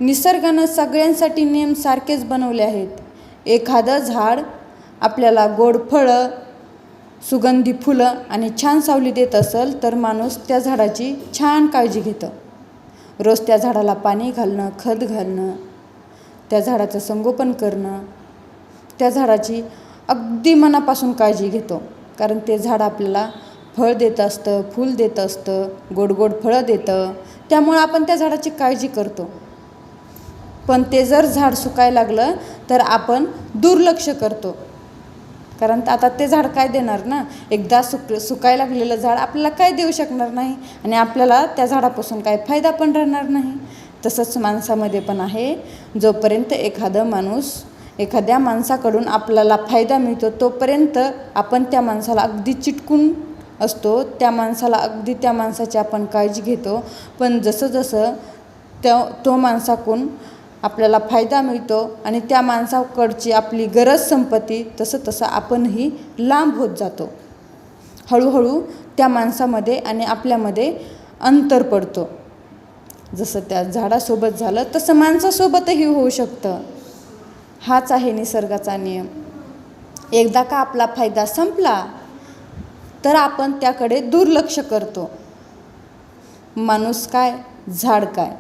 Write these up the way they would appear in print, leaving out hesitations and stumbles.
निसर्गानं सगळ्यांसाठी नियम सारखेच बनवले आहेत. एखादं झाड आपल्याला गोड फळं, सुगंधी फुलं आणि छान सावली देत असेल तर माणूस त्या झाडाची छान काळजी घेतं. रोज त्या झाडाला पाणी घालणं, खत घालणं, त्या झाडाचं संगोपन करणं, त्या झाडाची अगदी मनापासून काळजी घेतो. कारण ते झाड आपल्याला फळ देत असतं, फूल देत असतं, गोड गोड फळं देतं. त्यामुळं आपण त्या झाडाची काळजी करतो. पण ते जर झाड सुकायला लागलं तर आपण दुर्लक्ष करतो. कारण आता ते झाड काय देणार ना. एकदा सुकायला लागलेलं झाड आपल्याला काय देऊ शकणार नाही आणि आपल्याला त्या झाडापासून काय फायदा पण राहणार नाही. तसंच माणसामध्ये पण आहे. जोपर्यंत एखाद्या माणसाकडून आपल्याला फायदा मिळतो तोपर्यंत आपण त्या माणसाला अगदी चिटकून असतो. त्या माणसाची आपण काळजी घेतो. पण जसं तो माणसाकडून आपल्याला फायदा मिळतो आणि त्या माणसाकडची आपली गरज संपत्ती तसं आपणही लांब होत जातो. हळूहळू त्या माणसामध्ये आणि आपल्यामध्ये अंतर पडतो. जसं त्या झाडासोबत झालं तसं माणसासोबतही होऊ शकतं. हाच आहे निसर्गाचा नियम. एकदा का आपला फायदा संपला तर आपण त्याकडे दुर्लक्ष करतो. माणूस काय, झाड काय,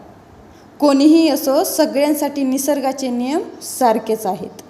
कोणीही असो, सगळ्यांसाठी निसर्गाचे नियम सारखेच आहेत.